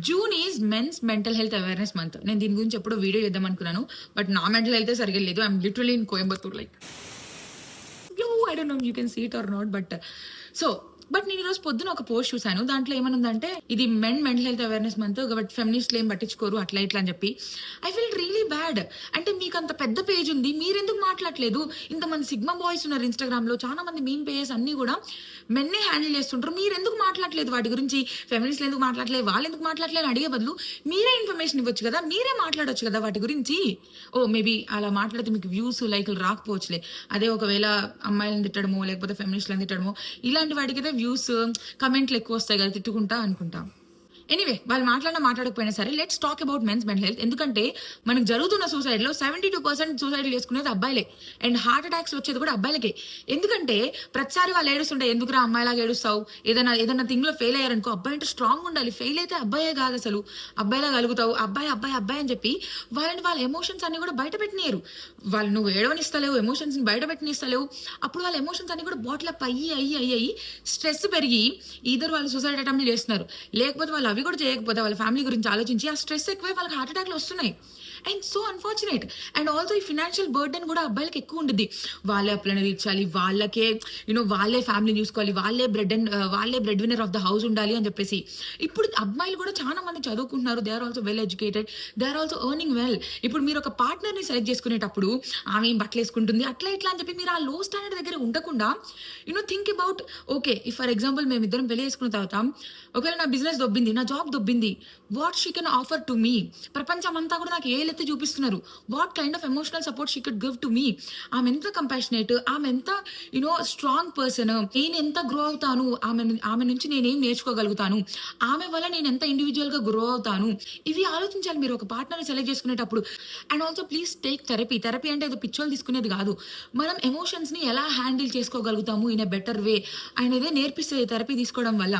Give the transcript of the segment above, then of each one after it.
June is men's mental health awareness month. నేను దీని గురించి ఎప్పుడో వీడియో చేద్దాం అనుకున్నాను. బట్ నా మెంటల్ హెల్త్ సరిగ్గా లేదు. I'm literally in Coimbatore like I don't know you can see it or not. But నేను ఈరోజు పొద్దున ఒక పోస్ట్ చూసాను. దాంట్లో ఏమనుందంటే ఇది mental health awareness month, but ఫెమినిస్ట్లు ఏం పట్టించుకోరు అట్లా ఇట్లా అని చెప్పి. I feel really bad. అంటే మీకు అంత పెద్ద పేజ్ ఉంది, మీరెందుకు మాట్లాడలేదు? ఇంతమంది సిగ్మా బాయ్స్ ఉన్నారు ఇన్స్టాగ్రామ్ లో, చాలా మంది మీన్ పేజెస్ అన్ని కూడా మెన్నే హ్యాండిల్ చేస్తుంటారు. మీరు ఎందుకు మాట్లాడలేదు వాటి గురించి? ఫెమినిస్ట్లు ఎందుకు మాట్లాడలేదు, వాళ్ళు ఎందుకు మాట్లాడలేదు అని అడిగే బదులు మీరే ఇన్ఫర్మేషన్ ఇవ్వచ్చు కదా, మీరే మాట్లాడొచ్చు కదా వాటి గురించి. మేబీ అలా మాట్లాడితే మీకు వ్యూస్ లైక్లు రాకపోవచ్చులే. అదే ఒకవేళ అమ్మాయిలను తిట్టడమో లేకపోతే ఫెమినిస్ట్లను తిట్టడమో ఇలాంటి వాటికైతే వ్యూస్ కమెంట్లు ఎక్కువ వస్తాయి కదా, తిట్టుకుంటా అనుకుంటా. ఎనీవే, వాళ్ళు మాట్లాడకపోయినా సరే, let's talk about men's mental health. ఎందుకంటే మనకు జరుగుతున్న సూసైడ్ లో 72% సూసైడ్ చేసుకునేది అబ్బాయిలే, అండ్ హార్ట్ అటాక్స్ వచ్చేది కూడా అబ్బాయిలకే. ఎందుకంటే ప్రతిసారి వాళ్ళు ఏడుస్తుంటే ఎందుకురా అమ్మాయిలాగా ఏడుస్తావు, ఏదైనా థింగ్ లో ఫెయిల్ అయ్యారనుకో, అబ్బాయి అంటే స్ట్రాంగ్ ఉండాలి, ఫెయిల్ అయితే అబ్బాయే కాదు అసలు, అబ్బాయిలా కలుగుతావు, అబ్బాయి అని చెప్పి వాళ్ళ ఎమోషన్స్ అన్ని కూడా బయట పెట్టినారు. వాళ్ళు నువ్వు ఏడవనిస్తలేవు, ఎమోషన్స్ బయట పెట్టినిస్తలేవు, అప్పుడు వాళ్ళ ఎమోషన్స్ అన్ని కూడా బాటిల్ అప్ అయ్యి స్ట్రెస్ పెరిగి ఈధర్ వాళ్ళు సూసైడ్ అటెంప్ట్ చేస్తున్నారు, లేకపోతే వాళ్ళు అవి కూడా చేయకపోతే వాళ్ళ ఫ్యామిలీ గురించి ఆలోచించి ఆ స్ట్రెస్ ఎక్కువై వాళ్ళకి హార్ట్ అటాక్లు వస్తున్నాయి. And so unfortunate. And also ఈ ఫినాన్షియల్ బర్డెన్ కూడా అబ్బాయిలకి ఎక్కువ ఉంటుంది. వాళ్ళే అప్పులను తీర్చాలి, వాళ్ళకే వాళ్ళే ఫ్యామిలీ చూసుకోవాలి, వాళ్ళే breadwinner of the house ఉండాలి అని చెప్పేసి. ఇప్పుడు అబ్బాయిలు కూడా చాలా మంది చదువుకుంటున్నారు, they are also well educated, they are also earning well. ఇప్పుడు మీరు ఒక పార్ట్నర్ని సెలెక్ట్ చేసుకునేటప్పుడు ఆమె ఏం బట్టలు వేసుకుంటుంది అట్లా ఇట్లా అని చెప్పి మీరు ఆ లో స్టాండర్డ్ దగ్గర ఉండకుండా think about, okay for example మేమిద్దరం పెళ్లి చేసుకున్న తర్వాత ఒకవేళ నా బిజినెస్ దొబ్బింది, నా జాబ్ దొబ్బింది, what she can offer to me? ప్రపంచం అంతా కూడా నాకు ఏలెత్తి చూపిస్తున్నారు, what kind of emotional support she could give to me? ఆమె ఎంత కంపాషనేట్, ఆమె ఎంత స్ట్రాంగ్ పర్సన్, నేను ఎంత గ్రో అవుతాను, ఆమె నుంచి నేనేం నేర్చుకోగలుగుతాను, ఆమె వల్ల నేను ఎంత ఇండివిజువల్ గా గ్రో అవుతాను, ఇవి ఆలోచించాలి మీరు ఒక పార్ట్నర్ని సెలెక్ట్ చేసుకునేటప్పుడు. And also please take therapy అంటే ఏదో పిచ్చోలు తీసుకునేది కాదు, మనం ఎమోషన్స్ ని ఎలా హ్యాండిల్ చేసుకోగలుగుతాము ఇన్ ఎ బెటర్ వే అనేదే నేర్పిస్తుంది థెరపీ తీసుకోవడం వల్ల.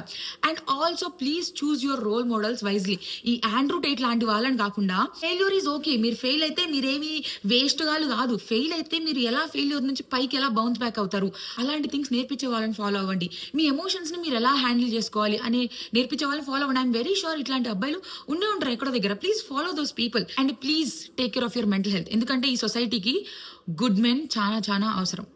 And also please choose your role models wisely. ఈ ఆండ్రూ టేట్ లాంటి వాళ్ళని కాకుండా, ఫెయిల్యూర్ ఈజ్ ఓకే, మీరు ఫెయిల్ అయితే మీరేమి వేస్ట్ గాలు కాదు, ఫెయిల్ అయితే మీరు ఎలా ఫెయిల్యూర్ నుంచి పైకి ఎలా బౌన్స్ బ్యాక్ అవుతారు, అలాంటి థింగ్స్ నేర్పించే వాళ్ళని ఫాలో అవ్వండి. మీ ఎమోషన్స్ ని మీరు ఎలా హ్యాండిల్ చేసుకోవాలి అని నేర్పించే వాళ్ళని ఫాలో అవ్వండి. ఐఎమ్ వెరీ షూర్ ఇట్లాంటి అబ్బాయిలు ఉండే ఉంటారు ఎక్కడో దగ్గర. Please follow those people and please take care of your mental health. ఎందుకంటే ఈ సొసైటీకి గుడ్ మెన్ చాలా చాలా అవసరం.